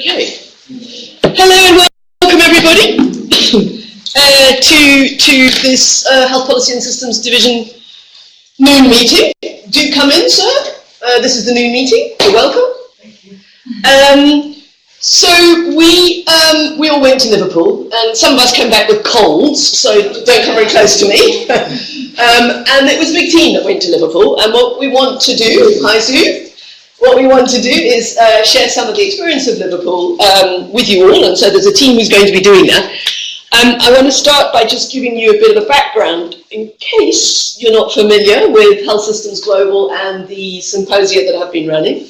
Okay. Hello and welcome everybody to this Health Policy and Systems Division noon meeting. Do come in, sir. This is the noon meeting. You're welcome. Thank you. So we all went to Liverpool, and some of us came back with colds, so don't come very close to me. And it was a big team that went to Liverpool, and what we want to do, hi Sue. What we want to do is share some of the experience of Liverpool with you all, and so there's a team who's going to be doing that. I want to start by just giving you a bit of a background in case you're not familiar with Health Systems Global and the symposia that have been running.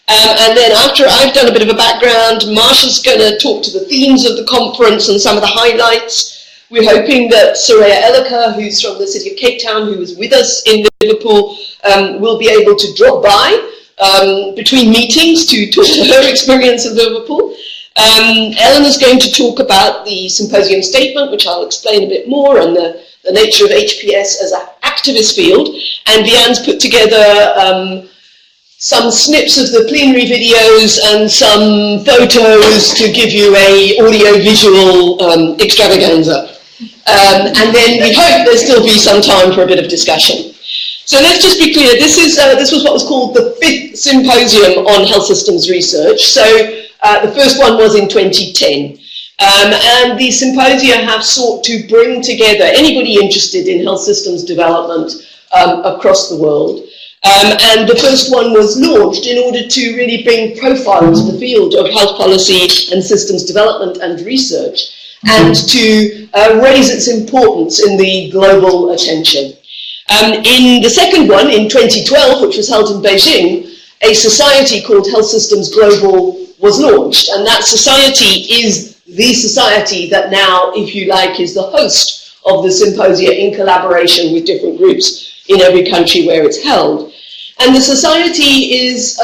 And then after I've done a bit of a background, Marsha's going to talk to the themes of the conference and some of the highlights. We're hoping that Soraya Elika, who's from the City of Cape Town, who was with us in Liverpool, will be able to drop by between meetings to talk to her experience of Liverpool. Ellen is going to talk about the Symposium Statement, which I'll explain a bit more, and the nature of HPS as an activist field. And Vianne's put together some snips of the plenary videos and some photos to give you a audio-visual extravaganza. And then we hope there'll still be some time for a bit of discussion. So let's just be clear, this was what was called the 5th Symposium on Health Systems Research. So the first one was in 2010. And the symposia have sought to bring together anybody interested in health systems development across the world. And the first one was launched in order to really bring profile to the field of health policy and systems development and research, and to raise its importance in the global attention. In the second one, in 2012, which was held in Beijing, a society called Health Systems Global was launched, and that society is the society that now, if you like, is the host of the symposia in collaboration with different groups in every country where it's held. And the society is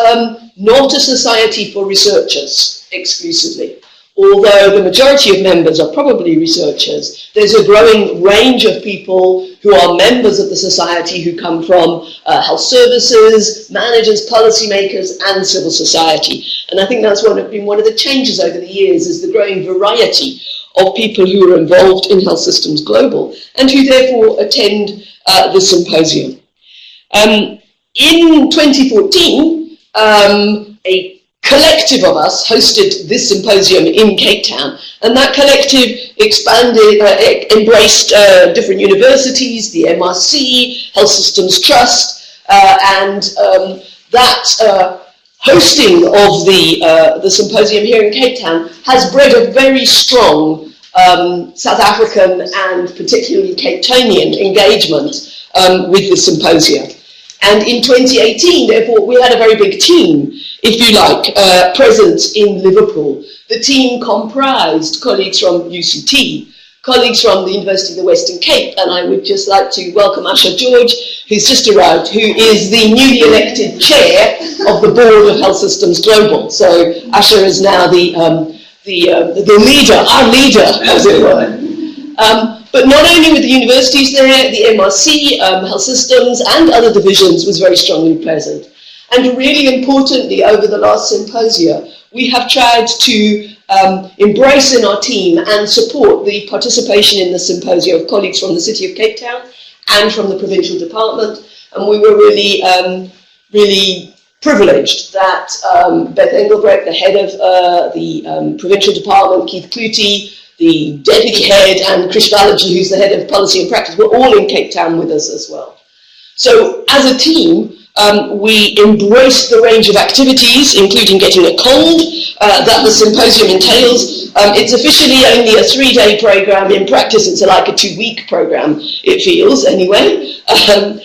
not a society for researchers exclusively. Although the majority of members are probably researchers, there's a growing range of people who are members of the society who come from health services, managers, policymakers, and civil society. And I think that's been one of the changes over the years, is the growing variety of people who are involved in Health Systems Global and who therefore attend the symposium. In 2014, a collective of us hosted this symposium in Cape Town, and that collective expanded, embraced different universities, the MRC, Health Systems Trust, and that hosting of the symposium here in Cape Town has bred a very strong South African and particularly Cape Townian engagement with the symposia. And in 2018, therefore, we had a very big team, if you like, present in Liverpool. The team comprised colleagues from UCT, colleagues from the University of the Western Cape, and I would just like to welcome Asha George, who's just arrived, who is the newly elected chair of the Board of Health Systems Global. So Asha is now the leader, our leader, as it were. But not only with the universities there, the MRC, Health Systems, and other divisions was very strongly present. And really importantly, over the last symposia, we have tried to embrace in our team and support the participation in the symposia of colleagues from the City of Cape Town and from the Provincial Department. And we were really, really privileged that Beth Engelbrecht, the head of the Provincial Department, Keith Clutie, the deputy head, and Krish Balaji, who's the head of policy and practice, were all in Cape Town with us as well. So as a team, we embraced the range of activities, including getting a cold, that the symposium entails. It's officially only a 3-day program. In practice, it's like a 2-week program, it feels, anyway. And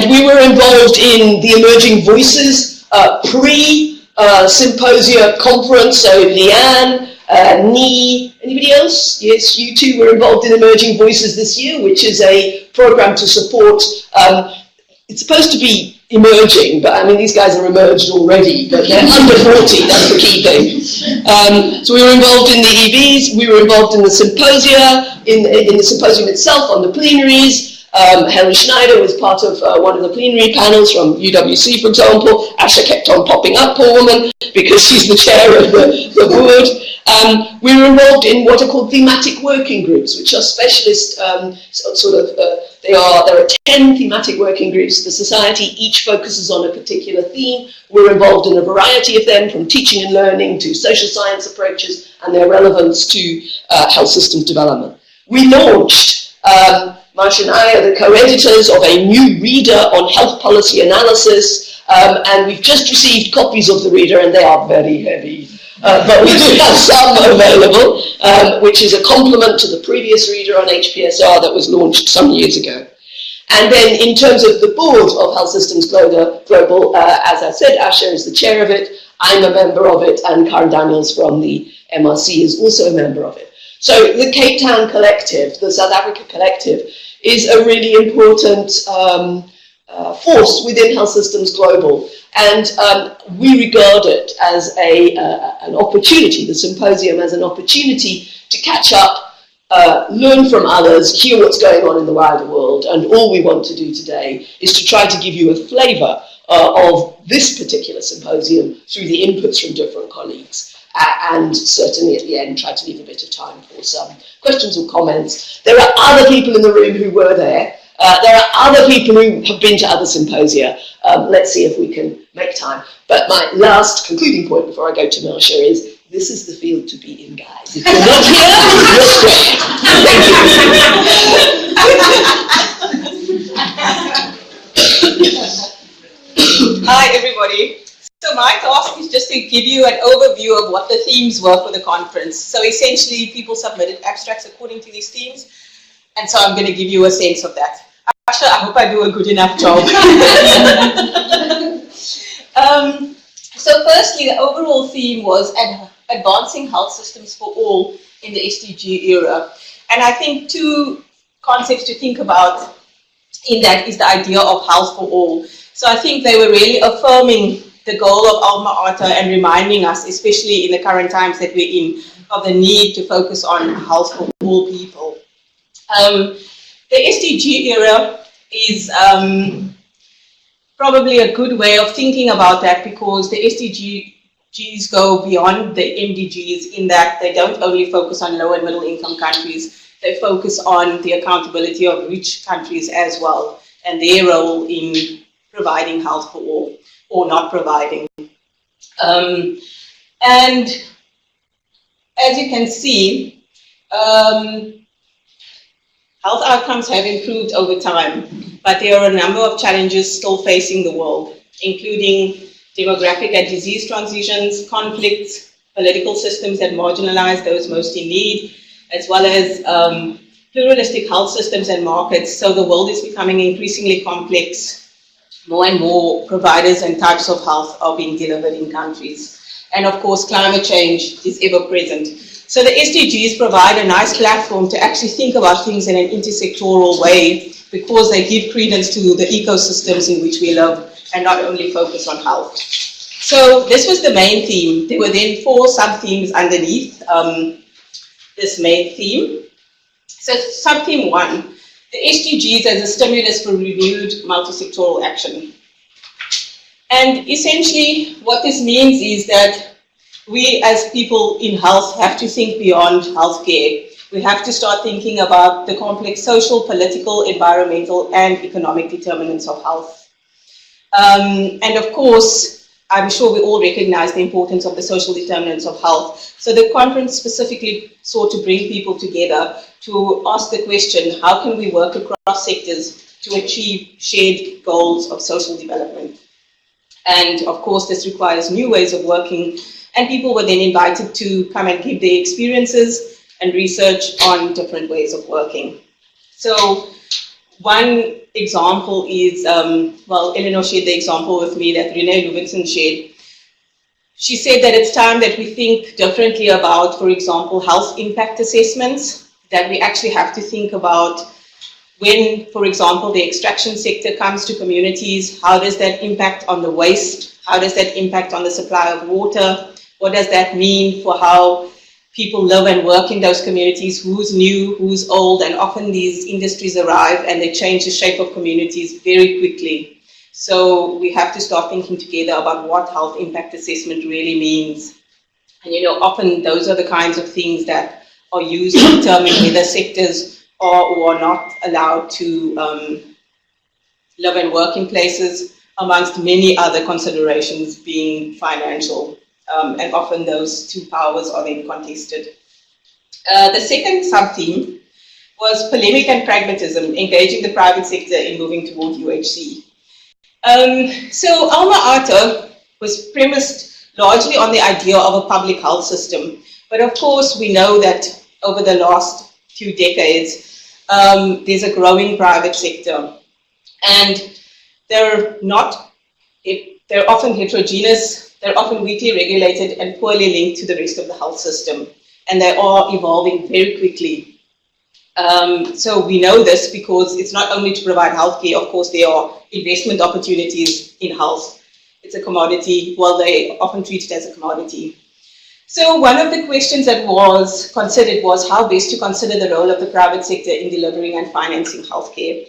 we were involved in the Emerging Voices pre-symposia conference, so Leanne, Ni, anybody else? Yes, you two were involved in Emerging Voices this year, which is a program to support, it's supposed to be emerging, but I mean, these guys are emerged already, but they're under 40, that's the key thing. So we were involved in the EVs, we were involved in the symposia, in the symposium itself, on the plenaries, Helen Schneider was part of one of the plenary panels from UWC, for example. Asha kept on popping up, poor woman, because she's the chair of the board. We were involved in what are called thematic working groups, which are specialist there are 10 thematic working groups. The society each focuses on a particular theme. We're involved in a variety of them, from teaching and learning to social science approaches and their relevance to health systems development. We launched, Marsha and I are the co-editors of a new reader on health policy analysis, and we've just received copies of the reader, and they are very heavy. But we do have some available, which is a complement to the previous reader on HPSR that was launched some years ago. And then in terms of the board of Health Systems Global, as I said, Asha is the chair of it, I'm a member of it, and Karen Daniels from the MRC is also a member of it. So the Cape Town Collective, the South Africa Collective, is a really important force within Health Systems Global. And we regard it as an opportunity, the symposium as an opportunity to catch up, learn from others, hear what's going on in the wider world. And all we want to do today is to try to give you a flavour of this particular symposium through the inputs from different colleagues. And certainly at the end, try to leave a bit of time for some questions or comments. There are other people in the room who were there. There are other people who have been to other symposia. Let's see if we can make time. But my last concluding point before I go to Marsha is, this is the field to be in, guys. If you're not here, you're Hi, everybody. So my task is just to give you an overview of what the themes were for the conference. So essentially, people submitted abstracts according to these themes. And so I'm going to give you a sense of that. Actually, I hope I do a good enough job. So firstly, the overall theme was advancing health systems for all in the SDG era. And I think two concepts to think about in that is the idea of health for all. So I think they were really affirming the goal of Alma Ata and reminding us, especially in the current times that we're in, of the need to focus on health for all people. The SDG era is probably a good way of thinking about that, because the SDGs go beyond the MDGs in that they don't only focus on low and middle income countries, they focus on the accountability of rich countries as well and their role in providing health for all or not providing. And as you can see, health outcomes have improved over time, but there are a number of challenges still facing the world, including demographic and disease transitions, conflicts, political systems that marginalize those most in need, as well as pluralistic health systems and markets. So the world is becoming increasingly complex. More and more providers and types of health are being delivered in countries. And of course, climate change is ever present. So the SDGs provide a nice platform to actually think about things in an intersectoral way, because they give credence to the ecosystems in which we live and not only focus on health. So this was the main theme. There were then 4 sub-themes underneath this main theme. So sub-theme 1, the SDGs as a stimulus for renewed multi-sectoral action. And essentially what this means is that we as people in health have to think beyond healthcare. We have to start thinking about the complex social, political, environmental, and economic determinants of health. And of course, I'm sure we all recognize the importance of the social determinants of health. So the conference specifically sought to bring people together to ask the question, how can we work across sectors to achieve shared goals of social development? And of course, this requires new ways of working, and people were then invited to come and give their experiences and research on different ways of working. So one example is, well, Eleanor shared the example with me that Renee Lewinson shared. She said that it's time that we think differently about, for example, health impact assessments, that we actually have to think about when, for example, the extraction sector comes to communities, how does that impact on the waste? How does that impact on the supply of water? What does that mean for how people live and work in those communities, who's new, who's old, and often these industries arrive and they change the shape of communities very quickly. So we have to start thinking together about what health impact assessment really means. And often those are the kinds of things that are used to determine whether sectors are or are not allowed to live and work in places, amongst many other considerations being financial. And often those two powers are then contested. The second sub-theme was polemic and pragmatism, engaging the private sector in moving toward UHC. So Alma Ata was premised largely on the idea of a public health system. But of course, we know that over the last few decades, there's a growing private sector. And they're often heterogeneous, they're often weakly regulated and poorly linked to the rest of the health system. And they are evolving very quickly. So we know this because it's not only to provide healthcare, of course there are investment opportunities in health. It's a commodity, well they often treat it as a commodity. So one of the questions that was considered was how best to consider the role of the private sector in delivering and financing healthcare.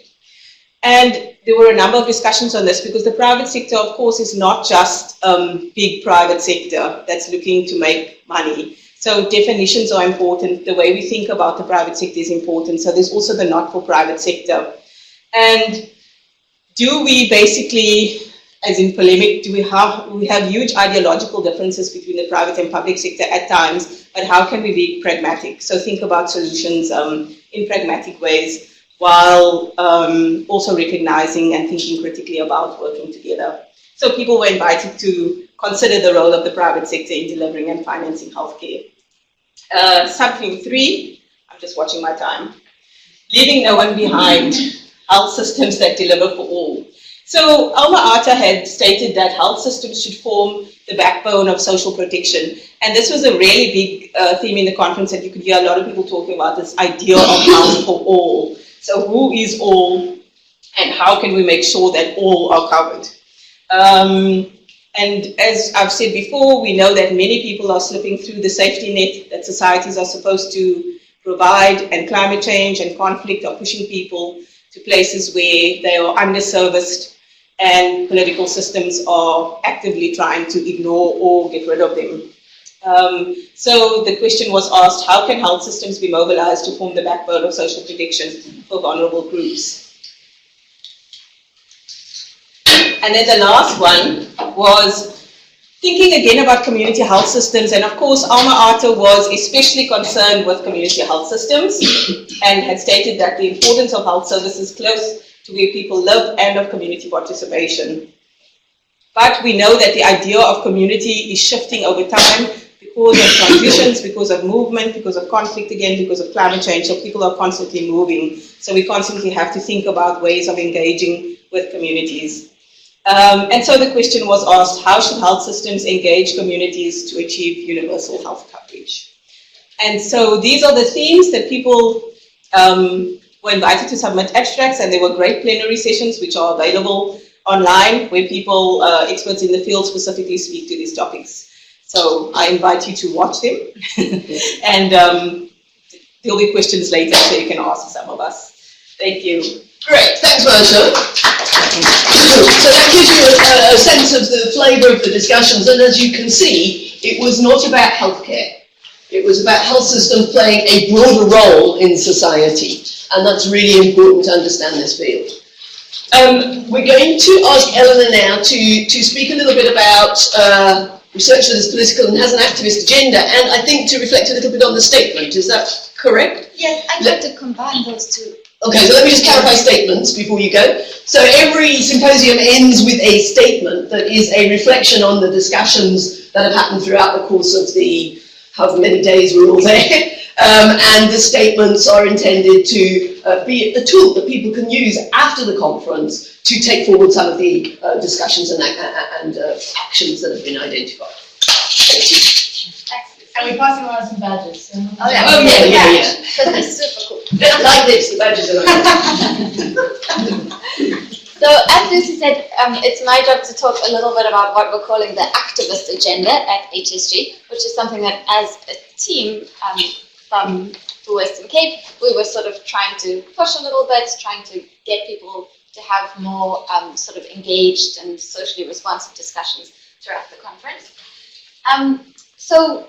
And there were a number of discussions on this because the private sector, of course, is not just big private sector that's looking to make money. So definitions are important. The way we think about the private sector is important. So there's also the not-for-private sector. And do we basically, as in polemic, we have huge ideological differences between the private and public sector at times, but how can we be pragmatic? So think about solutions in pragmatic ways, while also recognizing and thinking critically about working together. So people were invited to consider the role of the private sector in delivering and financing healthcare. Sub-theme 3, I'm just watching my time, leaving no one behind, health systems that deliver for all. So Alma Ata had stated that health systems should form the backbone of social protection. And this was a really big theme in the conference that you could hear a lot of people talking about, this idea of health for all. So who is all, and how can we make sure that all are covered? And as I've said before, we know that many people are slipping through the safety net that societies are supposed to provide, and climate change and conflict are pushing people to places where they are underserviced, and political systems are actively trying to ignore or get rid of them. So the question was asked, how can health systems be mobilized to form the backbone of social protection for vulnerable groups? And then the last one was thinking again about community health systems. And of course, Alma Ata was especially concerned with community health systems and had stated that the importance of health services close to where people live and of community participation. But we know that the idea of community is shifting over time because of transitions, because of movement, because of conflict again, because of climate change. So people are constantly moving. So we constantly have to think about ways of engaging with communities. And so the question was asked, how should health systems engage communities to achieve universal health coverage? And so these are the themes that people were invited to submit abstracts, and there were great plenary sessions which are available online where people, experts in the field specifically speak to these topics. So I invite you to watch them and there'll be questions later so you can ask some of us. Thank you. Great, thanks, Marsha. So that gives you a sense of the flavour of the discussions, and as you can see, it was not about healthcare. It was about health systems playing a broader role in society, and that's really important to understand this field. We're going to ask Eleanor now to speak a little bit about research that is political and has an activist agenda, and I think to reflect a little bit on the statement. Is that correct? Yes, I'd like to combine those two. Okay, so let me just clarify statements before you go. So every symposium ends with a statement that is a reflection on the discussions that have happened throughout the course of the however many days we're all there. And the statements are intended to be a tool that people can use after the conference to take forward some of the discussions and actions that have been identified. Thank you. And we're passing around some badges. So Oh yeah. That's super cool. Like this, the badges are like So as Lucy said, it's my job to talk a little bit about what we're calling the activist agenda at HSG, which is something that as a team from the Western Cape, we were sort of trying to push a little bit, trying to get people to have more sort of engaged and socially responsive discussions throughout the conference. So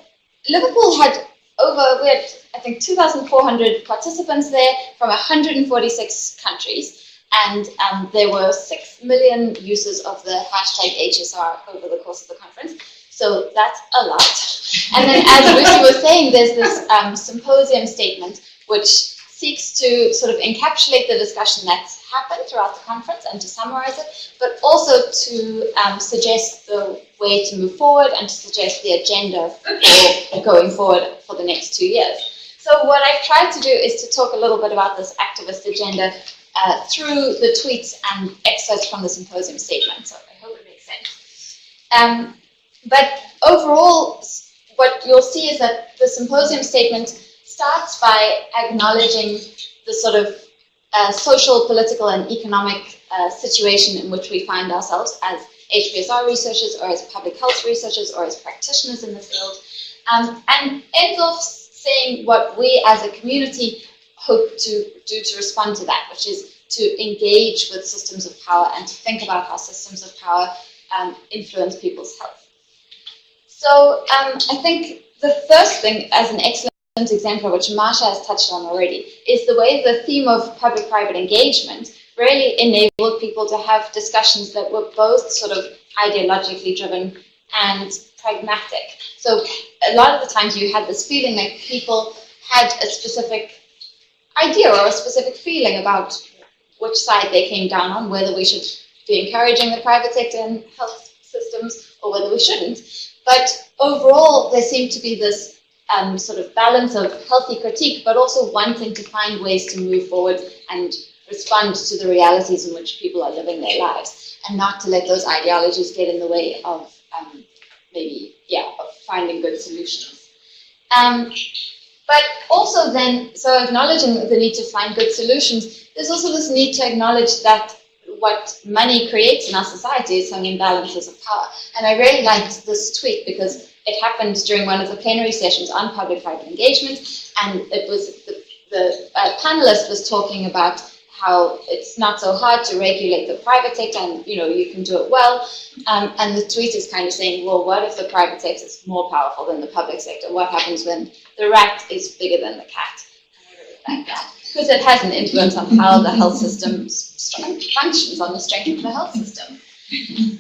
Liverpool had we had, I think, 2,400 participants there from 146 countries. And there were 6 million users of the hashtag HSR over the course of the conference. So that's a lot. And then, as Lucy was saying, there's this Symposium Statement, which seeks to sort of encapsulate the discussion that's happened throughout the conference and to summarize it, but also to suggest the way to move forward and to suggest the agenda for going forward for the next 2 years. So what I've tried to do is to talk a little bit about this activist agenda through the tweets and excerpts from the Symposium Statement. So I hope it makes sense. But overall, what you'll see is that the Symposium Statement starts by acknowledging the sort of social, political, and economic situation in which we find ourselves as HPSR researchers or as public health researchers or as practitioners in the field, and ends off saying what we as a community hope to do to respond to that, which is to engage with systems of power and to think about how systems of power influence people's health. So I think the first thing, as an excellent example, which Marsha has touched on already, is the way the theme of public-private engagement really enabled people to have discussions that were both sort of ideologically driven and pragmatic. So a lot of the times you had this feeling like people had a specific idea or a specific feeling about which side they came down on, whether we should be encouraging the private sector and health systems or whether we shouldn't. But overall, there seemed to be this sort of balance of healthy critique, but also wanting to find ways to move forward and respond to the realities in which people are living their lives, and not to let those ideologies get in the way of of finding good solutions. But also then, so acknowledging the need to find good solutions, there's also this need to acknowledge that what money creates in our society is some imbalances of power. And I really liked this tweet because it happened during one of the plenary sessions on public-private engagement, and it was the panelist was talking about how it's not so hard to regulate the private sector, and you can do it well. And the tweet is kind of saying, well, what if the private sector is more powerful than the public sector? What happens when the rat is bigger than the cat? And I really like that, because it has an influence on how the health system functions, on the strength of the health system.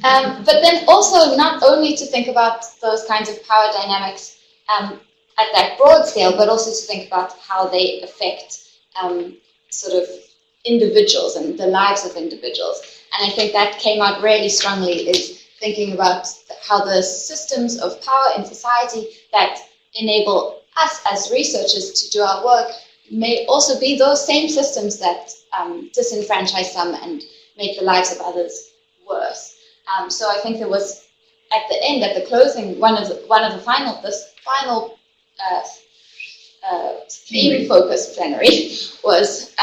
But then also not only to think about those kinds of power dynamics at that broad scale, but also to think about how they affect sort of individuals and the lives of individuals. And I think that came out really strongly, is thinking about how the systems of power in society that enable us as researchers to do our work may also be those same systems that disenfranchise some and make the lives of others worse. So I think there was, at the end, at the closing, one of the final theme-focused plenary was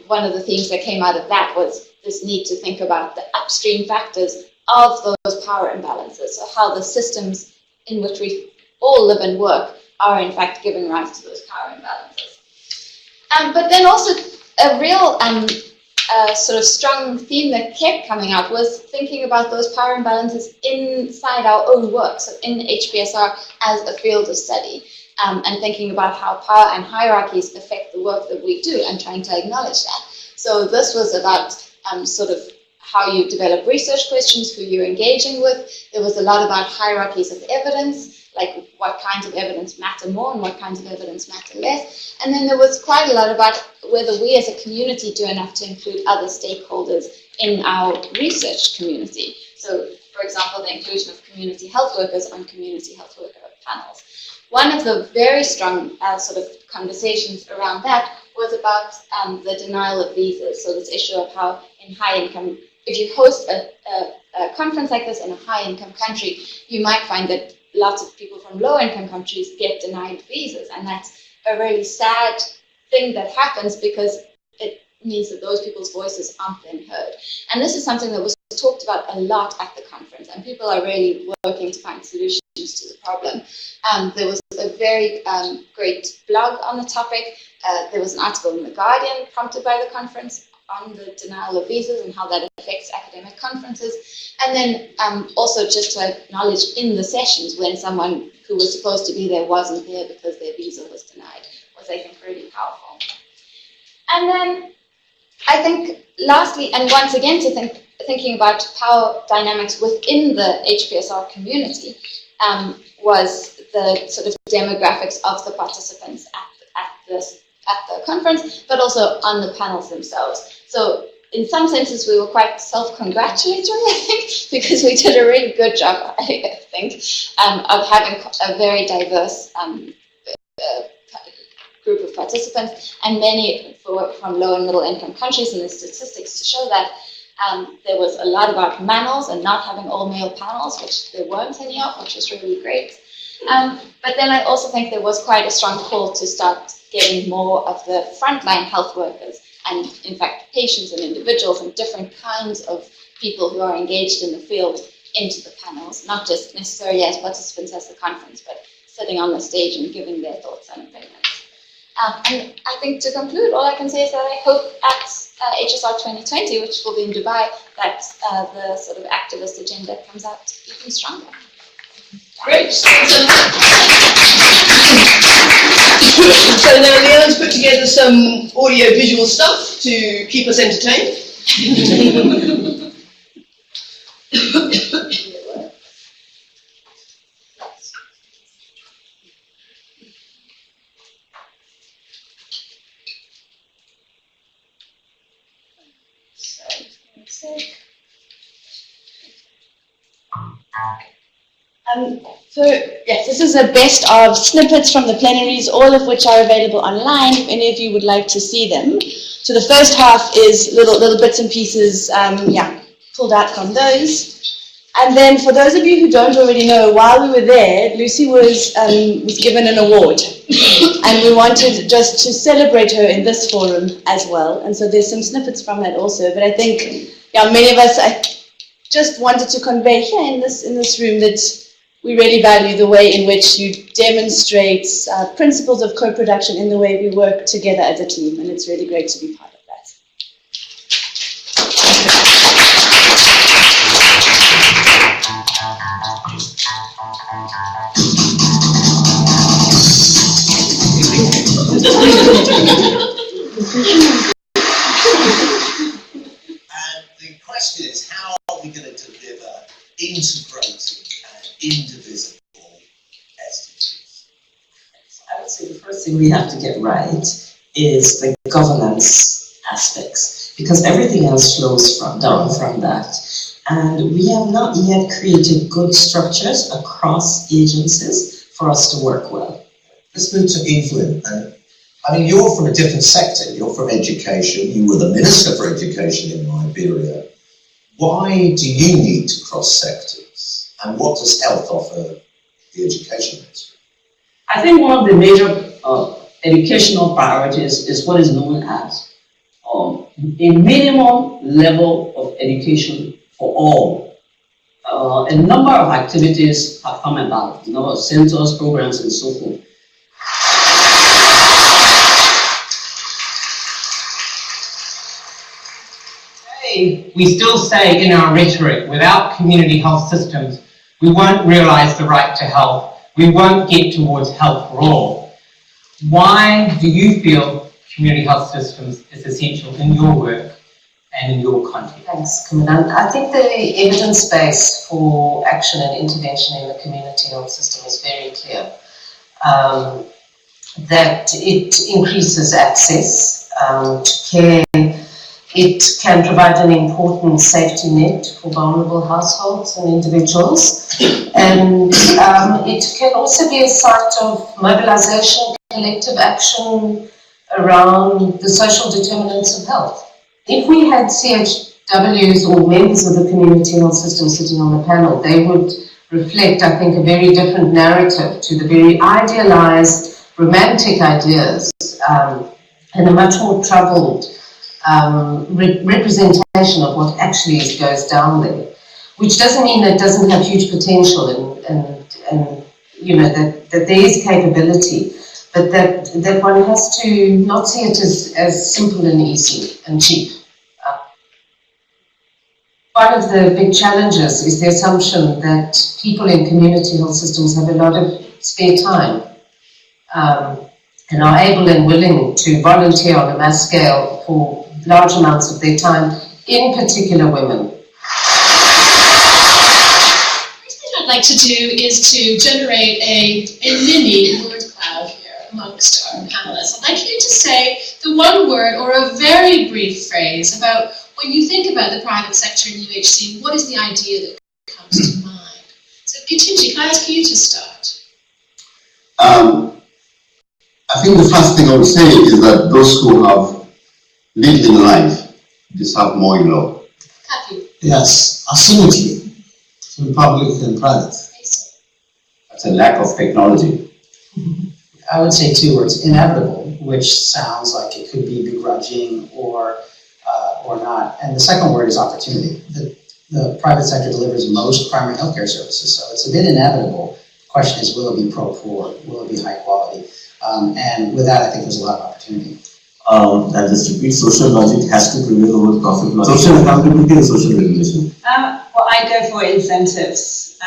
one of the themes that came out of that was this need to think about the upstream factors of those power imbalances, so how the systems in which we all live and work are in fact giving rise to those power imbalances. But then also a real sort of strong theme that kept coming out was thinking about those power imbalances inside our own work, so in HPSR as a field of study. And thinking about how power and hierarchies affect the work that we do and trying to acknowledge that. So this was about sort of how you develop research questions, who you're engaging with. There was a lot about hierarchies of evidence, like what kinds of evidence matter more and what kinds of evidence matter less. And then there was quite a lot about whether we as a community do enough to include other stakeholders in our research community. So, for example, the inclusion of community health workers on community health worker panels. One of the very strong sort of conversations around that was about the denial of visas. So this issue of how in high income, if you host a conference like this in a high income country, you might find that lots of people from low income countries get denied visas. And that's a really sad thing that happens because it means that those people's voices aren't then heard. And this is something that was talked about a lot at the conference, and people are really working to find solutions to the problem. There was a very great blog on the topic. There was an article in The Guardian prompted by the conference on the denial of visas and how that affects academic conferences. And then also just to acknowledge in the sessions when someone who was supposed to be there wasn't there because their visa was denied was, I think, really powerful. And then I think lastly, and once again thinking about power dynamics within the HPSR community, was the sort of demographics of the participants at the conference, but also on the panels themselves. So in some senses, we were quite self-congratulatory, I think, because we did a really good job, I think, of having a very diverse group of participants, and many from low and middle income countries, and the statistics to show that there was a lot about manels and not having all male panels, which there weren't any of, which was really great. But then I also think there was quite a strong call to start getting more of the frontline health workers and, in fact, patients and individuals and different kinds of people who are engaged in the field into the panels, not just necessarily as participants at the conference, but sitting on the stage and giving their thoughts and opinions. And I think to conclude, all I can say is that I hope at HSR 2020, which will be in Dubai, that the sort of activist agenda comes out even stronger. Great. So now Leon's put together some audio-visual stuff to keep us entertained. So yes, this is a best of snippets from the plenaries, all of which are available online if any of you would like to see them. So the first half is little bits and pieces, pulled out from those. And then for those of you who don't already know, while we were there, Lucy was given an award. And we wanted just to celebrate her in this forum as well. And so there's some snippets from that also. But I think, many of us, I just wanted to convey here in this room that we really value the way in which you demonstrate principles of co-production in the way we work together as a team, and it's really great to be part of that. The question is, how are we going to deliver integrated indivisible SDGs? I would say the first thing we have to get right is the governance aspects, because everything else flows down from that. And we have not yet created good structures across agencies for us to work well. Let's move to Evelyn. I mean, you're from a different sector. You're from education. You were the Minister for Education in Liberia. Why do you need to cross sectors? And what does health offer the education ministry? I think one of the major educational priorities is what is known as a minimum level of education for all. A number of activities have come about, centers, programs, and so forth. We still say in our rhetoric, without community health systems, we won't realise the right to health. We won't get towards health for all. Why do you feel community health systems is essential in your work and in your context? Thanks, Commandant. I think the evidence base for action and intervention in the community health system is very clear. That it increases access to care. It can provide an important safety net for vulnerable households and individuals. And it can also be a site of mobilization, collective action around the social determinants of health. If we had CHWs or members of the community health system sitting on the panel, they would reflect, I think, a very different narrative to the very idealized, romantic ideas and a much more troubled representation of what actually goes down there, which doesn't mean it doesn't have huge potential and you know, that there is capability, but that one has to not see it as simple and easy and cheap. One of the big challenges is the assumption that people in community health systems have a lot of spare time and are able and willing to volunteer on a mass scale for large amounts of their time, in particular women. I'd like to do is to generate a mini word cloud here amongst our panelists. I'd like you to say the one word or a very brief phrase about when you think about the private sector in UHC, what is the idea that comes to mind? So Gitunji, can I ask you to start? I think the first thing I would say is that those who have lived in life deserve more in law. Happy. Yes, asymmetry between public and private. That's a lack of technology. I would say two words: inevitable, which sounds like it could be begrudging or not. And the second word is opportunity. The private sector delivers most primary healthcare services, so it's a bit inevitable. The question is, will it be pro-poor? Will it be high quality? And with that, I think there's a lot of opportunity. That just repeats, social logic has to prevail over profit logic. Social accountability and social regulation. Well, I go for incentives.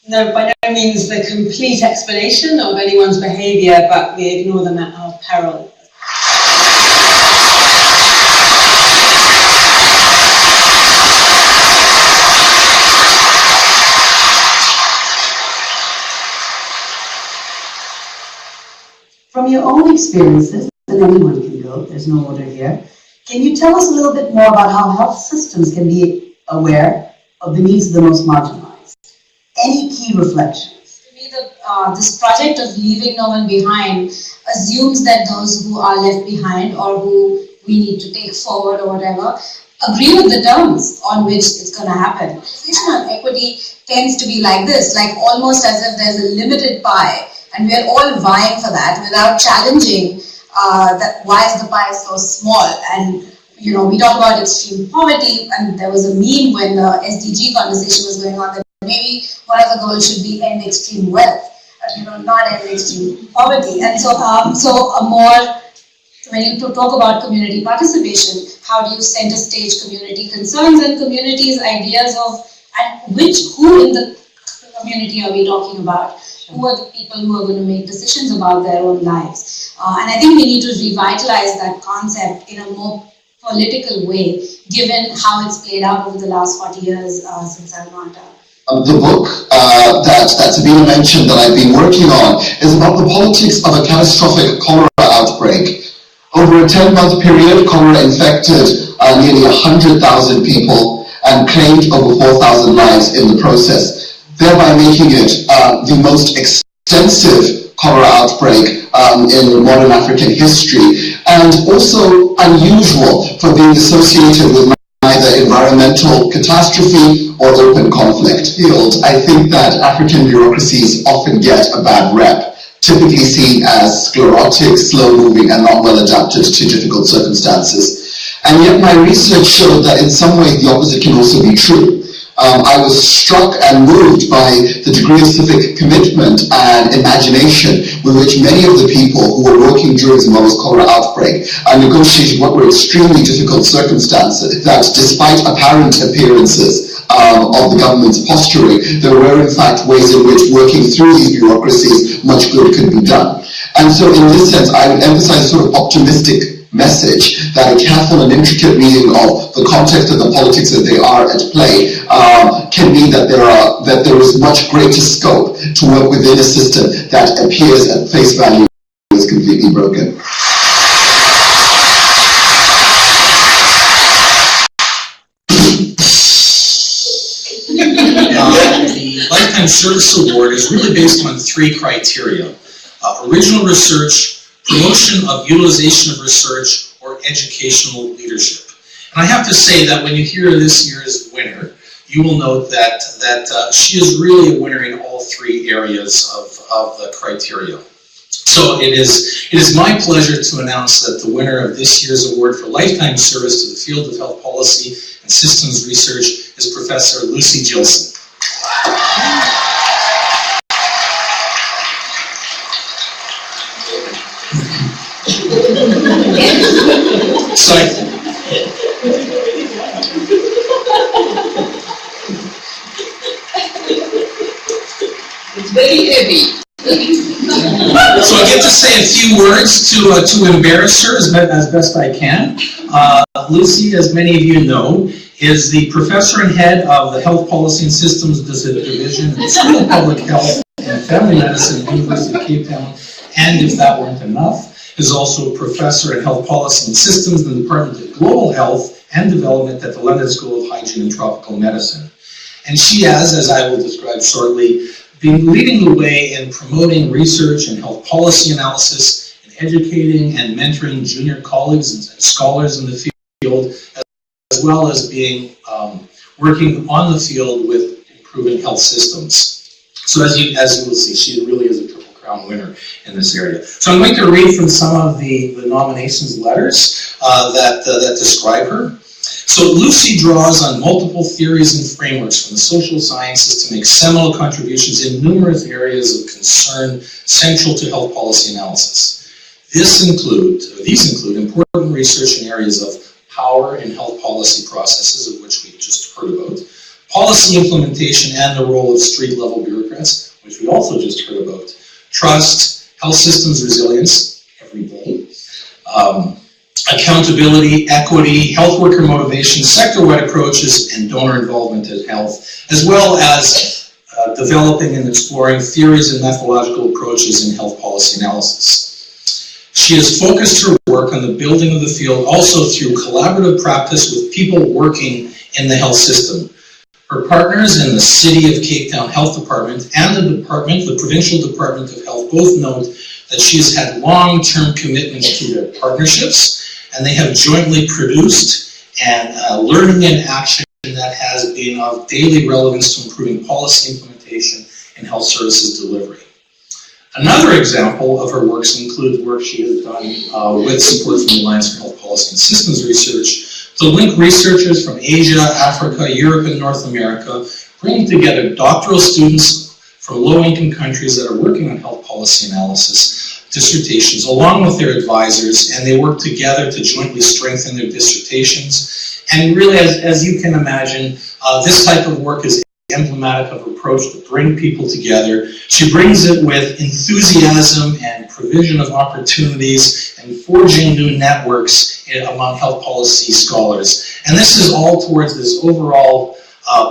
No, by no means the complete explanation of anyone's behaviour, but we ignore them at our peril. From your own experiences, and anyone can go, there's no order here, can you tell us a little bit more about how health systems can be aware of the needs of the most marginalized? Any key reflections? To me, this project of leaving no one behind assumes that those who are left behind or who we need to take forward or whatever agree with the terms on which it's going to happen. Conversational equity tends to be like this, like almost as if there's a limited pie and we're all vying for that without challenging that why is the pie so small. And you know, we talk about extreme poverty, and there was a meme when the SDG conversation was going on that maybe one of the goals should be end extreme wealth, not end extreme poverty. And so, when you talk about community participation, how do you center stage community concerns and communities' ideas of, and who in the community are we talking about? Who are the people who are going to make decisions about their own lives? And I think we need to revitalize that concept in a more political way, given how it's played out over the last 40 years since I've gone down. The book that Sabina mentioned that I've been working on is about the politics of a catastrophic cholera outbreak. Over a 10-month period, cholera infected nearly 100,000 people and claimed over 4,000 lives in the process, thereby making it the most extensive cholera outbreak in modern African history, and also unusual for being associated with neither environmental catastrophe or open conflict. I think that African bureaucracies often get a bad rep, typically seen as sclerotic, slow-moving, and not well adapted to difficult circumstances. And yet my research showed that in some ways the opposite can also be true. I was struck and moved by the degree of civic commitment and imagination with which many of the people who were working during Zimbabwe's cholera outbreak negotiated what were extremely difficult circumstances, that despite apparent appearances of the government's posturing, there were in fact ways in which working through these bureaucracies much good could be done. And so in this sense, I would emphasize sort of optimistic message that a careful and intricate reading of the context of the politics that they are at play can mean that there is much greater scope to work within a system that appears at face value is completely broken. The Lifetime Service Award is really based on 3 criteria: original research, promotion of utilization of research, or educational leadership. And I have to say that when you hear this year's winner, you will note that she is really a winner in all 3 areas of the criteria. So it is my pleasure to announce that the winner of this year's award for lifetime service to the field of health policy and systems research is Professor Lucy Gilson. It's very heavy. So I get to say a few words to embarrass her as best I can. Lucy, as many of you know, is the professor and head of the Health Policy and Systems Division in the School of Public Health and Family Medicine at the University of Cape Town, and if that weren't enough, is also a professor in Health Policy and Systems in the Department of Global Health and Development at the London School of Hygiene and Tropical Medicine. And she has, as I will describe shortly, been leading the way in promoting research and health policy analysis and educating and mentoring junior colleagues and scholars in the field, as well as being working on the field with improving health systems. So as you will see, she really is a Triple Crown winner in this area. So I'm going to read from some of the nominations letters that describe her. So Lucy draws on multiple theories and frameworks from the social sciences to make seminal contributions in numerous areas of concern central to health policy analysis. These include important research in areas of power in health policy processes, of which we just heard about, policy implementation and the role of street-level bureaucrats, which we also just heard about, trust, health systems resilience, every day, accountability, equity, health worker motivation, sector-wide approaches, and donor involvement in health, as well as developing and exploring theories and methodological approaches in health policy analysis. She has focused her work on the building of the field also through collaborative practice with people working in the health system. Her partners in the City of Cape Town Health Department and the Provincial Department of Health both note that she has had long-term commitments to their partnerships, and they have jointly produced learning and action that has been of daily relevance to improving policy implementation and health services delivery. Another example of her works includes work she has done with support from the Alliance for Health Policy and Systems Research to link researchers from Asia, Africa, Europe, and North America, bringing together doctoral students from low-income countries that are working on health policy analysis dissertations along with their advisors, and they work together to jointly strengthen their dissertations. And really, as you can imagine, this type of work is emblematic of her approach to bring people together. She brings it with enthusiasm and provision of opportunities and forging new networks among health policy scholars. And this is all towards this overall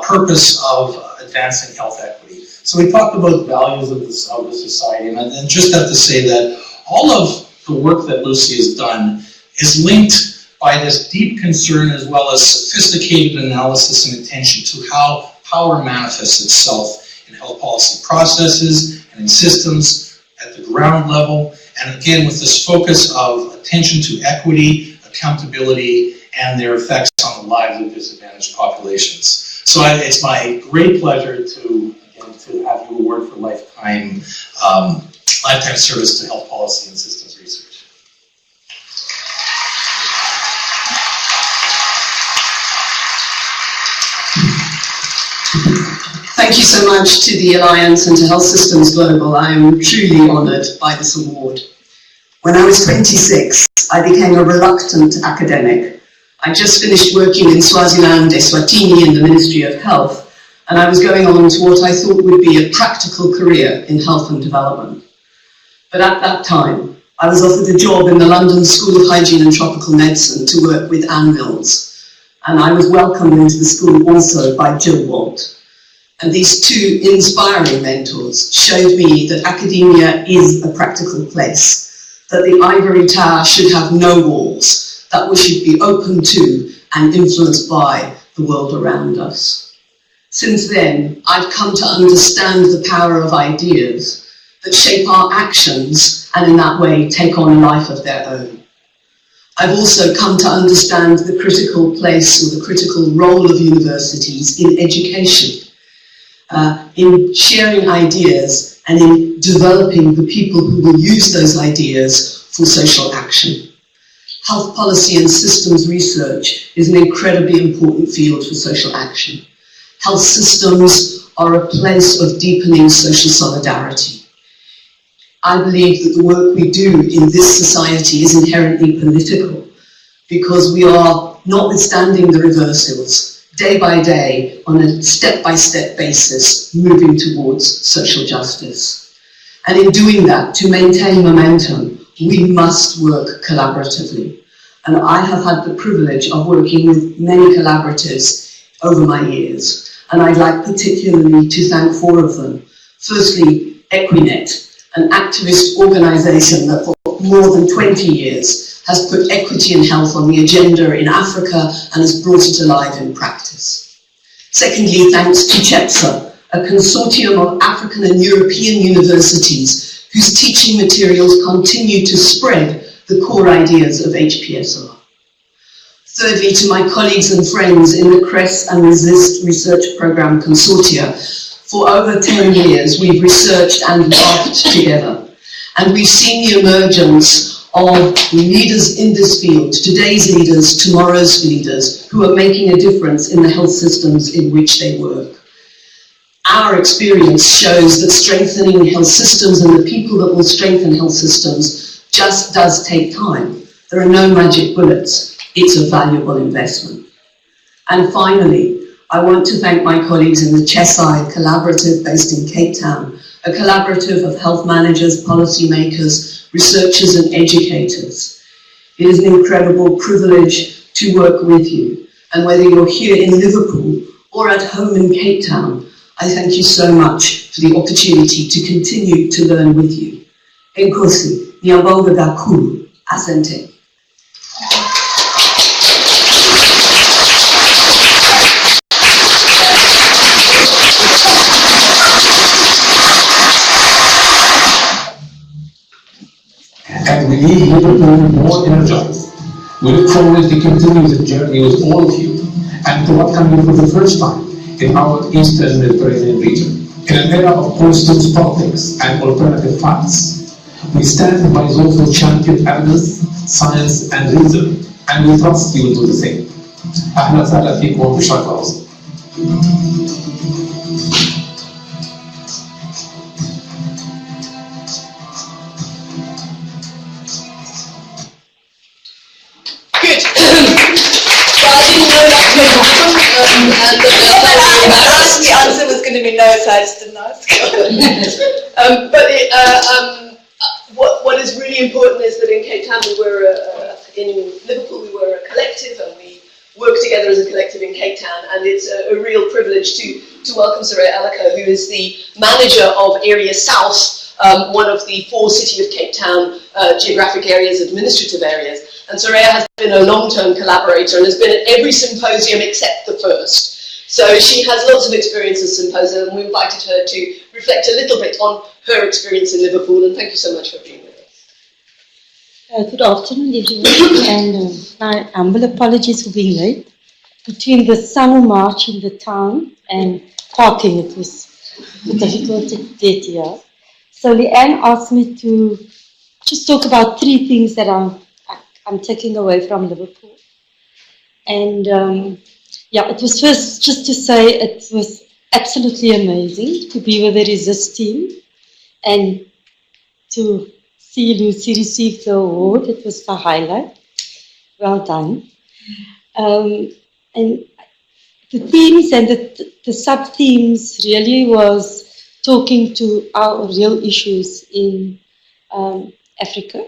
purpose of advancing health equity. So we talked about values of the society, and I just have to say that all of the work that Lucy has done is linked by this deep concern as well as sophisticated analysis and attention to how power manifests itself in health policy processes and in systems at the ground level, and again with this focus of attention to equity, accountability, and their effects on the lives of disadvantaged populations. So it's my great pleasure to have you award for lifetime service to health policy and systems research. Thank you so much to the Alliance and to Health Systems Global. I am truly honoured by this award. When I was 26, I became a reluctant academic. I just finished working in Swaziland, Eswatini in the Ministry of Health, and I was going on to what I thought would be a practical career in health and development. But at that time, I was offered a job in the London School of Hygiene and Tropical Medicine to work with Anne Mills, and I was welcomed into the school also by Jill Walt. And these two inspiring mentors showed me that academia is a practical place, that the ivory tower should have no walls, that we should be open to and influenced by the world around us. Since then, I've come to understand the power of ideas that shape our actions and in that way take on a life of their own. I've also come to understand the critical place or the critical role of universities in education. in sharing ideas and in developing the people who will use those ideas for social action. Health policy and systems research is an incredibly important field for social action. Health systems are a place of deepening social solidarity. I believe that the work we do in this society is inherently political because we are, notwithstanding the reversals, day by day, on a step-by-step basis, moving towards social justice. And in doing that, to maintain momentum, we must work collaboratively. And I have had the privilege of working with many collaboratives over my years. And I'd like particularly to thank 4 of them. Firstly, Equinet, an activist organisation that for more than 20 years has put equity and health on the agenda in Africa and has brought it alive in practice. Secondly, thanks to CHEPSA, a consortium of African and European universities whose teaching materials continue to spread the core ideas of HPSR. Thirdly, to my colleagues and friends in the CRESS and RESIST research programme consortia, for over 10 years we've researched and worked together, and we've seen the emergence of leaders in this field, today's leaders, tomorrow's leaders, who are making a difference in the health systems in which they work. Our experience shows that strengthening health systems and the people that will strengthen health systems just does take time. There are no magic bullets. It's a valuable investment. And finally, I want to thank my colleagues in the Cheshire Collaborative based in Cape Town, a collaborative of health managers, policymakers, researchers and educators. It is an incredible privilege to work with you. And whether you're here in Liverpool or at home in Cape Town, I thank you so much for the opportunity to continue to learn with you. Enkosi, ngiyabonga kakhulu, asante. And we need Liverpool more energized. We look forward to continue the journey with all of you and to welcome you for the first time in our Eastern Mediterranean region. In an era of constant politics and alternative facts, we stand by those who champion evidence, science and reason, and we trust you will do the same. أهلا وسهلا فيكم بشكل عظيم. The answer was going to be no, so I just didn't ask. What is really important is that in Cape Town in Liverpool we were a collective and we work together as a collective in Cape Town, and it's a real privilege to welcome Soraya Alako, who is the manager of Area South, one of the 4 City of Cape Town geographic areas, administrative areas. And Soraya has been a long-term collaborator and has been at every symposium except the first. So she has lots of experience at symposium, and we invited her to reflect a little bit on her experience in Liverpool, and thank you so much for being with us. Good afternoon, everyone, and my humble apologies for being late. Between the summer march in the town and parking, it was difficult to get here. So Leanne asked me to just talk about 3 things that I'm taking away from Liverpool. And yeah, it was first just to say it was absolutely amazing to be with the RESIST team and to see Lucy receive the award. It was a highlight. Well done. And the themes and the sub-themes really was talking to our real issues in Africa.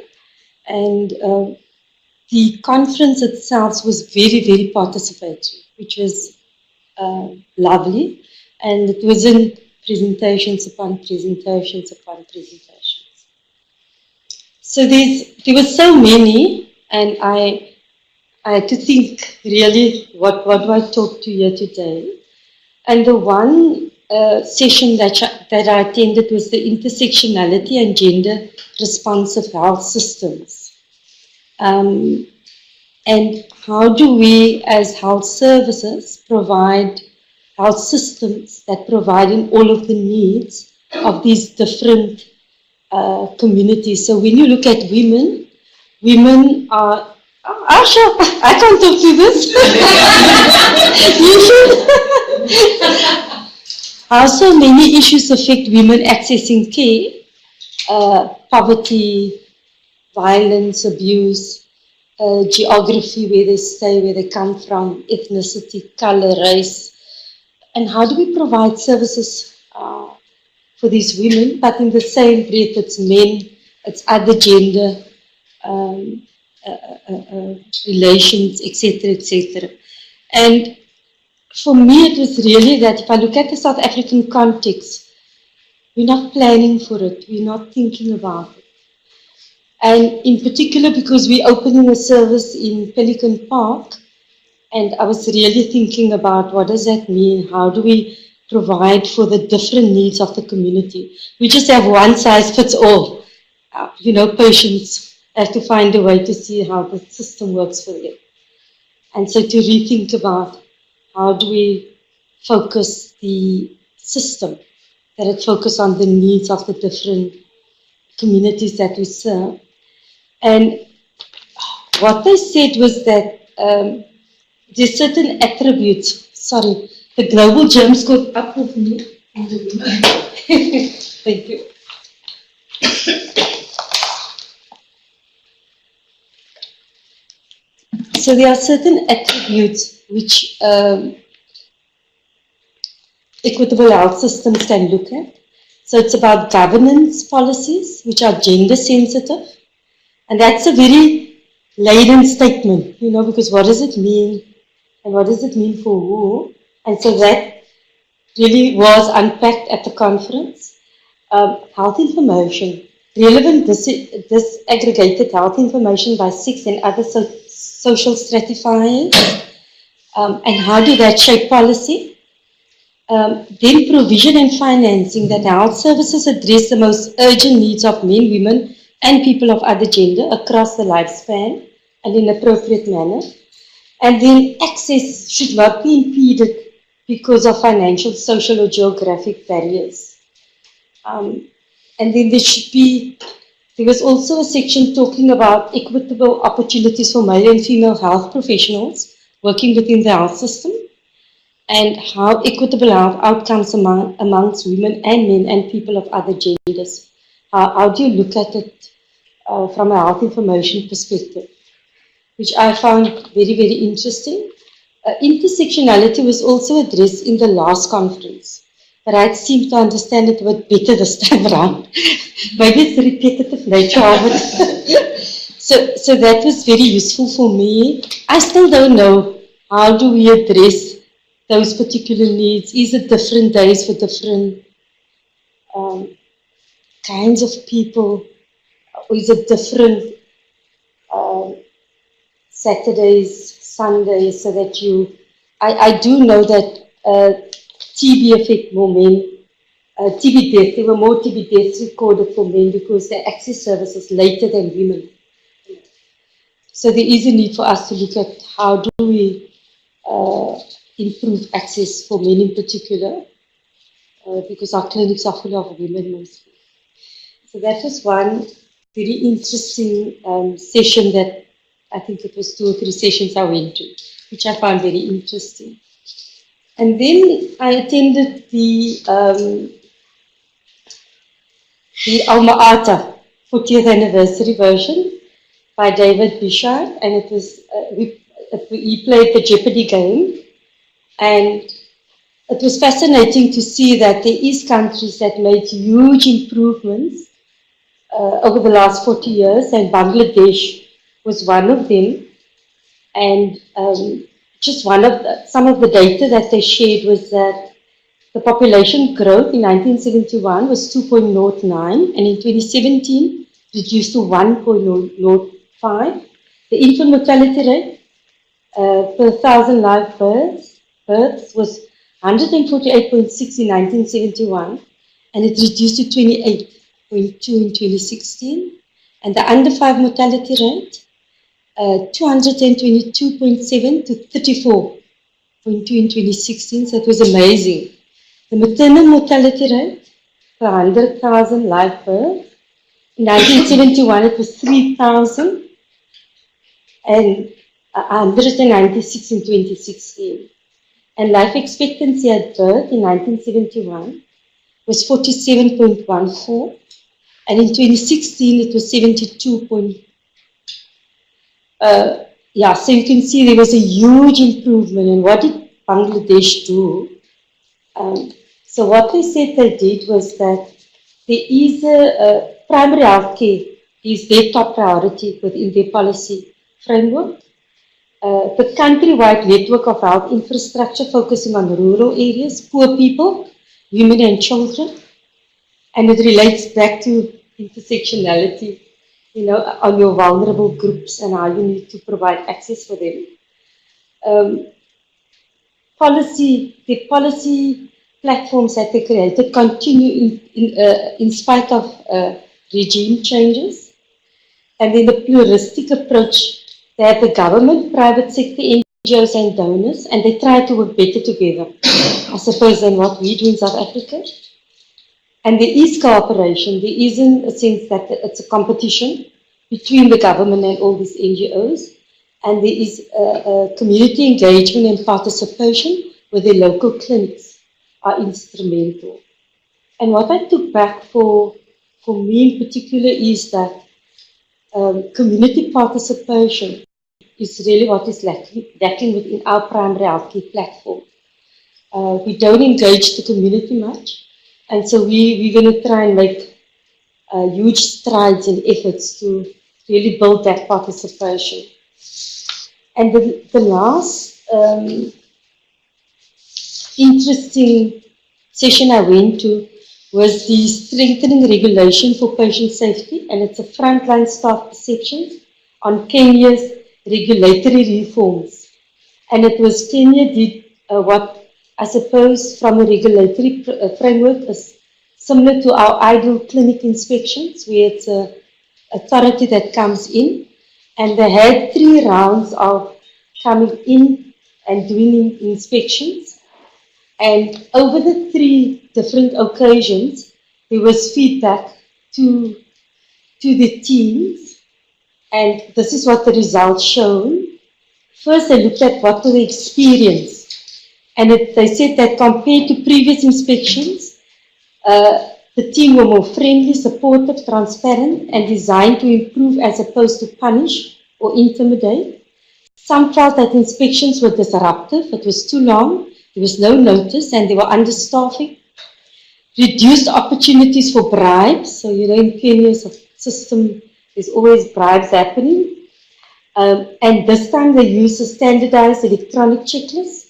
And the conference itself was very, very participatory, which was lovely, and it wasn't presentations upon presentations upon presentations. So there were so many, and I had to think really what do I talk to here today. And the one session that I attended was the intersectionality and gender responsive health systems. And how do we as health services provide health systems that provide in all of the needs of these different communities. So when you look at women, women are, Asha, I can't talk to this. You should. How so many issues affect women accessing care? Poverty, violence, abuse, geography, where they stay, where they come from, ethnicity, color, race. And how do we provide services for these women, but in the same breath it's men, it's other gender, relations, etc., etc. And for me it was really that if I look at the South African context, we're not planning for it, we're not thinking about it. And in particular because we're opening a service in Pelican Park, and I was really thinking about what does that mean, how do we provide for the different needs of the community. We just have one size fits all. Patients have to find a way to see how the system works for them. And so to rethink about how do we focus the system, that it focus on the needs of the different communities that we serve. And what they said was that there's certain attributes, sorry, the global germs got up with me. Thank you. So there are certain attributes which equitable health systems can look at. So it's about governance policies which are gender sensitive. And that's a very laden statement, because what does it mean? And what does it mean for who? And so that really was unpacked at the conference. Health information, relevant disaggregated health information by sex and other social stratifiers, and how do that shape policy? Then provision and financing, that health services address the most urgent needs of men, women, and people of other gender across the lifespan and in appropriate manner. And then access should not be impeded because of financial, social, or geographic barriers. And then there was also a section talking about equitable opportunities for male and female health professionals working within the health system, and how equitable health outcomes amongst women and men and people of other genders. How do you look at it from a health information perspective, which I found very, very interesting. Intersectionality was also addressed in the last conference, but I seem to understand it a bit better this time around. Maybe it's the repetitive nature of it. So that was very useful for me. I still don't know how do we address those particular needs. Is it different days for different kinds of people? Or is it different Saturdays, Sundays, so that I do know that TB affect more men. TB deaths, there were more TB deaths recorded for men because they access services later than women. So there is a need for us to look at how do we improve access for men in particular, because our clinics are full of women mostly. So that was one very interesting session that I think it was 2 or 3 sessions I went to, which I found very interesting. And then I attended the Alma Ata 40th anniversary version by David Bishard, and it was he played the Jeopardy game, and it was fascinating to see that there is countries that made huge improvements over the last 40 years, and Bangladesh was one of them. And just some of the data that they shared was that the population growth in 1971 was 2.09, and in 2017 reduced to 1.05. The infant mortality rate per 1,000 live births was 148.6 in 1971, and it reduced to 28.2 in 2016. And the under 5 mortality rate, 222.7 to 34 in 2016, so it was amazing. The maternal mortality rate per 100,000 live births. In 1971, it was 3,000 and 196 in 2016. And life expectancy at birth in 1971 was 47.14, and in 2016 it was 72. So you can see there was a huge improvement. And what did Bangladesh do? So what they said they did was that there is a primary health care is their top priority within their policy framework. The countrywide network of health infrastructure focusing on rural areas, poor people, women and children, and it relates back to intersectionality, on your vulnerable groups and how you need to provide access for them. The policy platforms that they created continue in spite of regime changes, and then the pluralistic approach. They have the government, private sector, NGOs and donors, and they try to work better together, I suppose, than what we do in South Africa. And there is cooperation. There isn't a sense that it's a competition between the government and all these NGOs. And there is community engagement and participation where the local clinics are instrumental. And what I took back for me in particular is that community participation is really what is lacking within our primary healthcare platform. We don't engage the community much, and so we're going to try and make huge strides in efforts to really build that participation. And the last interesting session I went to was the strengthening regulation for patient safety, and it's a frontline staff perceptions on Kenya's regulatory reforms. And it was Kenya did what I suppose from a regulatory framework is similar to our ideal clinic inspections, where it's an authority that comes in, and they had 3 rounds of coming in and doing inspections. And over the 3 different occasions, there was feedback to the teams, and this is what the results shown. First, they looked at what was the experience, and they said that compared to previous inspections, the team were more friendly, supportive, transparent, and designed to improve as opposed to punish or intimidate. Some felt that inspections were disruptive, it was too long, there was no notice, and they were understaffing. Reduced opportunities for bribes. So, in Kenya's system, there's always bribes happening. And this time they used a standardized electronic checklist.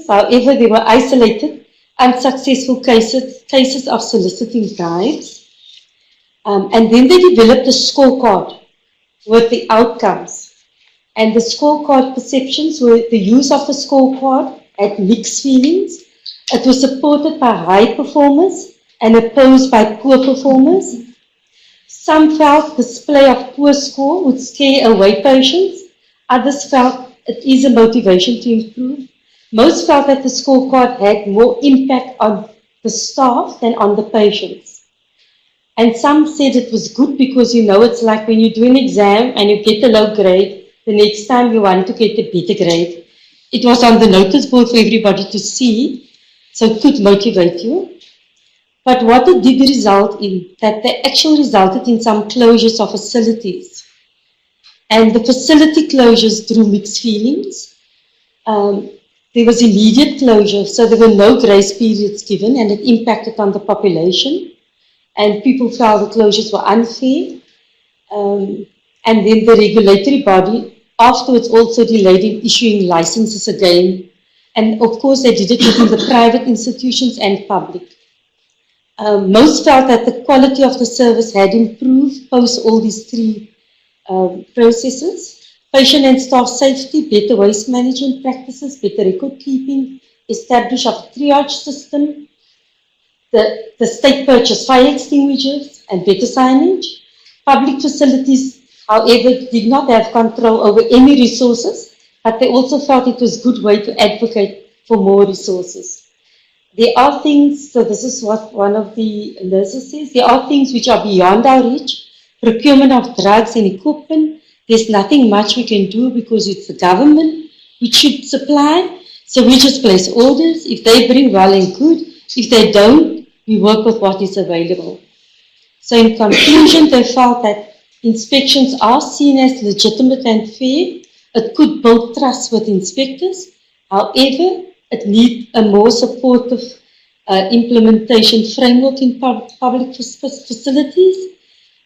However, they were isolated, unsuccessful cases of soliciting bribes. And then they developed a scorecard with the outcomes. And the scorecard perceptions were the use of the scorecard had mixed feelings. It was supported by high performers and opposed by poor performers. Some felt display of poor score would scare away patients. Others felt it is a motivation to improve. Most felt that the scorecard had more impact on the staff than on the patients. And some said it was good because, it's like when you do an exam and you get a low grade, the next time you want to get a better grade. It was on the notice board for everybody to see, so it could motivate you. But what it did result in, that they actually resulted in some closures of facilities. And the facility closures drew mixed feelings. There was immediate closure, so there were no grace periods given, and it impacted on the population. And people felt the closures were unfair. And then the regulatory body afterwards also delayed in issuing licenses again. And of course they did it within the private institutions and public. Most felt that the quality of the service had improved post all these 3 processes. Patient and staff safety, better waste management practices, better record keeping, establish of a triage system, the state purchased fire extinguishers and better signage. Public facilities, however, did not have control over any resources but they also felt it was a good way to advocate for more resources. There are things, so this is what one of the nurses says, there are things which are beyond our reach. Procurement of drugs and equipment, there's nothing much we can do because it's the government which should supply. So we just place orders. If they bring, well and good. If they don't, we work with what is available. So in conclusion, they felt that inspections are seen as legitimate and fair. It could build trust with inspectors. However, it needs a more supportive implementation framework in public facilities,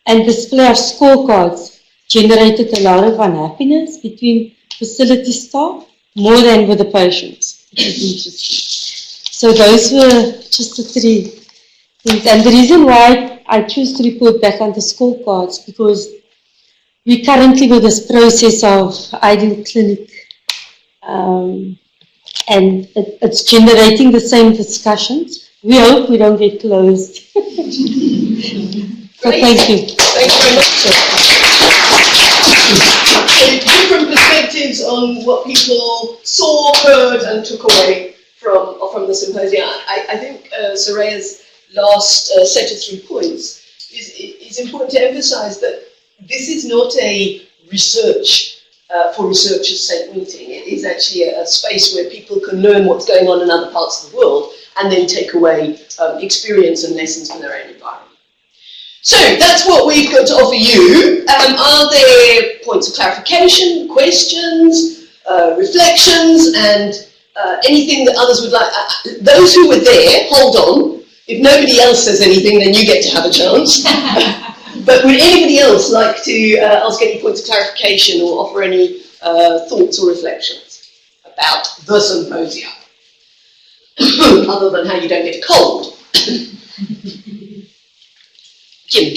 and display of scorecards generated a lot of unhappiness between facility staff, more than with the patients, which is interesting. So those were just the three things. And the reason why I choose to report back on the scorecards, because we currently with this process of ideal clinic, and it's generating the same discussions. We hope we don't get closed. So thank you. Thank you very much. Different perspectives on what people saw, heard, and took away from the symposium. I think Soraya's last set of 3 points is important to emphasize that this is not a research for researchers' sake meeting. It is actually a space where people can learn what's going on in other parts of the world and then take away experience and lessons from their own environment. So that's what we've got to offer you. Are there points of clarification, questions, reflections, and anything that others would like? Those who were there, hold on. If nobody else says anything, then you get to have a chance. But would anybody else like to ask any points of clarification or offer any thoughts or reflections about the symposium? Other than how you don't get a cold. Jim.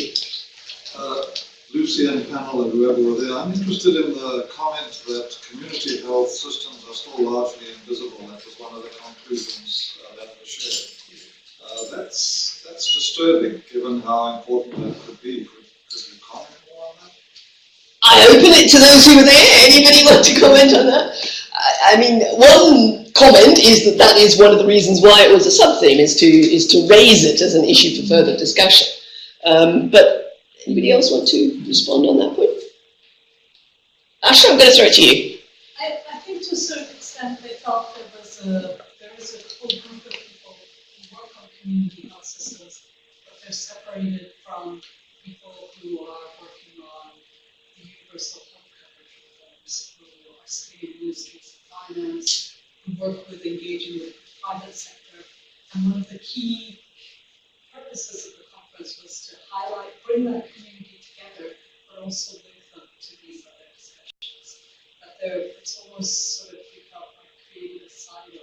Lucy and panel and whoever were there, I'm interested in the comment that community health systems are still largely invisible. That was one of the conclusions that was shared. That's disturbing, given how important that could be. Could you comment more on that? I open it to those who were there. Anybody want to comment on that? I mean, one comment is that is one of the reasons why it was a sub-theme, is to raise it as an issue for further discussion. But anybody else want to respond on that point? Asha, I'm going to throw it to you. I think to a certain extent they thought there is a whole group of people who work on community health systems, but they're separated from people who are working on the universal health coverage reforms, who are studying ministries of finance, who work with engaging with the private sector. And one of the key purposes of the conference was to highlight, bring that community together, but also link them to these other discussions. But it's almost sort of felt like creating a silo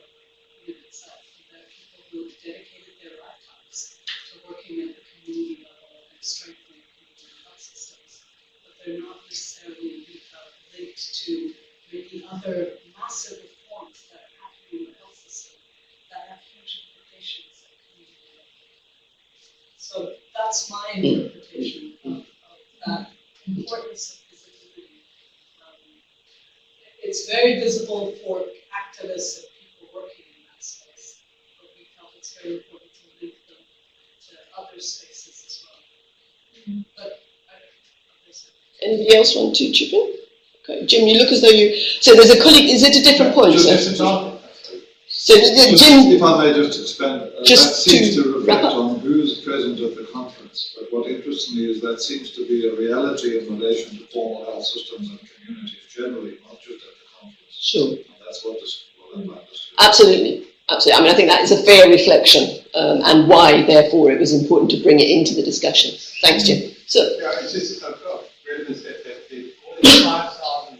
in itself. There are people who have dedicated their lifetimes to working at the community level and strengthening community health systems, but they're not necessarily linked to many other massive reforms that are happening in the health system that have huge implications at community level. So that's my interpretation of that importance of visibility. It's very visible for activists and people working in that space, but we felt it's very important to link them to other spaces as well. But anybody else want to chip in? Okay, Jim, you look as though you. So there's a colleague. Is it a different point? So Jim, if I may just expand, that seems to reflect on who's present at the conference. But what interests me is that seems to be a reality in relation to formal health systems and communities generally, not just at the conference. Sure. And that's what this. Absolutely. Absolutely. I mean, I think that is a fair reflection, and why, therefore, it was important to bring it into the discussion. Thanks, Jim. So. Yeah, it's just relevance that all these 5,000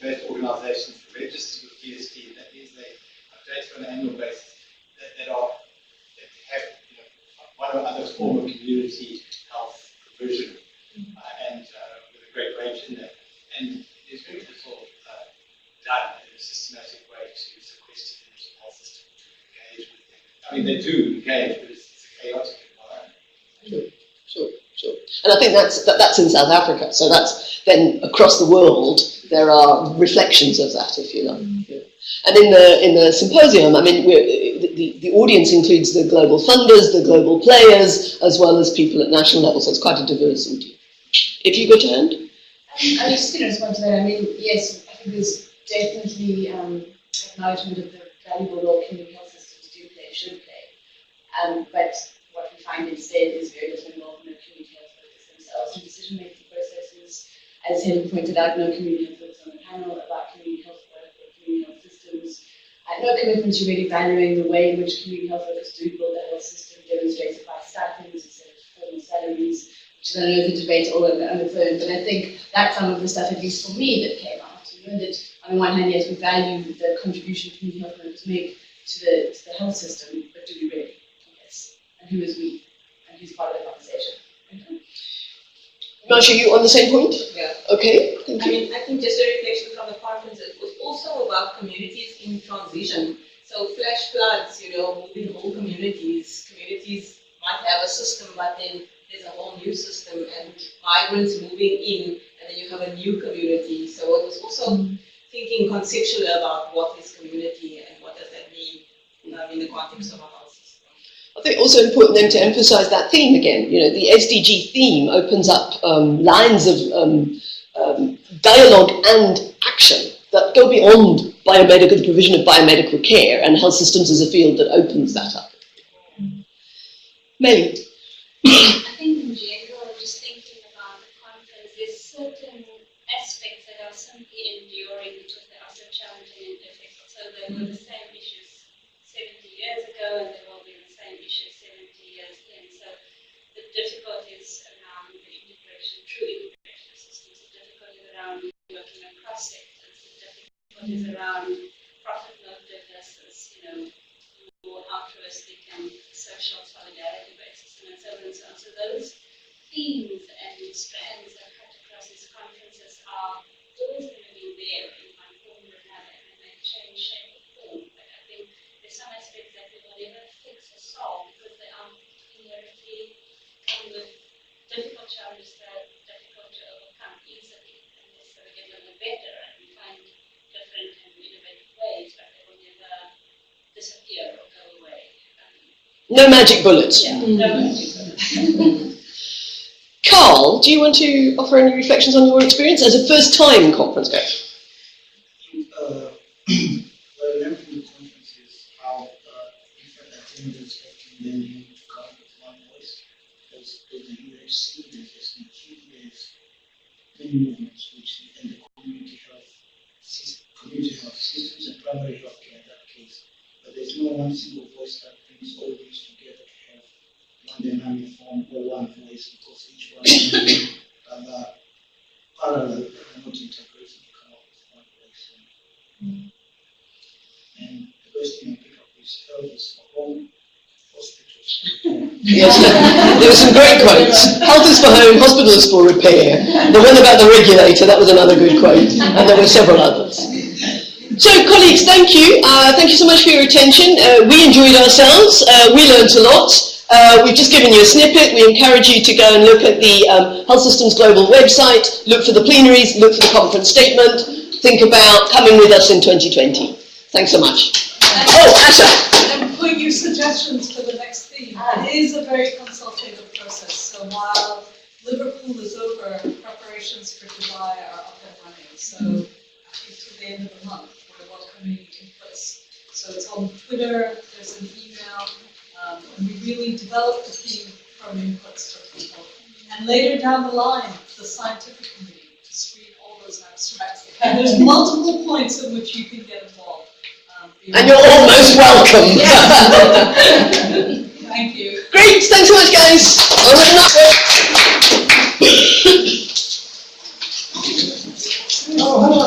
community-based organisations registered with PST, that means they update on an annual basis, that have one or other form of community health provision, and with a great range in that. And there's very little done in a systematic way to sequester the mental health system to engage with them. I mean, they do engage, but it's a chaotic environment. Sure. And I think that's in South Africa. So that's then across the world. there are reflections of that, if you like. Yeah. And in the symposium, I mean, the audience includes the global funders, the global players, as well as people at national level, so it's quite a diverse audience. If you go to hand. I'm just going to respond to that. I mean, yes, I think there's definitely acknowledgement of the valuable role community health systems do play, should play. But what we find instead is very little involvement of community health workers themselves in decision-making processes. As Helen pointed out, no community health workers on the panel about community health work or community health systems. No commitment to really valuing the way in which community health workers do build the health system, demonstrated by stipends instead of formal salaries, which I know is a debate all on its own, but I think that's some of the stuff, at least for me, that came out. You know, that on the one hand, yes, we value the contribution community health workers make to the health system, but do we really? Yes. And who is we? And who's part of the conversation? Marsha, you on the same point? Yeah. Okay, thank you. I mean, I think just a reflection from the conference, it was also about communities in transition. So flash floods, you know, moving whole communities. Communities might have a system, but then there's a whole new system, and migrants moving in, and then you have a new community. So it was also thinking conceptually about what is community and what does that mean in the context of a health system. I think also important then to emphasize that theme again. You know, the SDG theme opens up lines of dialogue and action that go beyond biomedical, the provision of biomedical care, and health systems as a field that opens that up. Melly. I think in general, just thinking about the conference, there's certain aspects that are simply enduring because they are so challenging and difficult. So they were the same issues 70 years ago, and they will be the same issues 70 years in. So the difficulties around the integration, true integration of systems, the difficulties around working across sectors, the difficulties around profit motiveness, you know, more altruistic and social solidarity basis, and so on and so on. So those themes and strands that cut across these conferences are always going to be there in one form or another, and they change shape or form. But I think there's some aspects that we will never fix or solve because they are inherently come with difficult challenges that are difficult to overcome easily, unless we get a little better and we find different and innovative ways, but they will never disappear or go away. No magic bullets. Yeah, no magic bullets. Carl, do you want to offer any reflections on your experience as a first-time conference goer? What I learned from the conference is how different agendas can then need to come with one voice. There's the UHC, there's SDG, there's many movements, which and the community health systems and primary health care in that case. But there's no one single voice that brings all these together to have one dynamic form or one voice, because each one is parallel and not integrated to come up with one voice. And the best thing I pick up is health is for home, hospitals. Yes, there were some great quotes. Health is for home, hospital is for repair. The one about the regulator, that was another good quote. And there were several others. So, colleagues, thank you. Thank you so much for your attention. We enjoyed ourselves. We learned a lot. We've just given you a snippet. We encourage you to go and look at the Health Systems Global website, look for the plenaries, look for the conference statement, think about coming with us in 2020. Thanks so much. Oh, Asha. And put you suggestions for the next theme. It is a very consultative process. So while Liverpool is over, preparations for July are up and running. So to the end of the month, we're welcoming inputs. So it's on Twitter, there's an email, and we really develop the theme from inputs from people. And later down the line, the scientific committee to screen all those abstracts. And there's multiple points in which you can get involved. And you're almost welcome. Thank you. Great, thanks so much, guys. Oh, hello.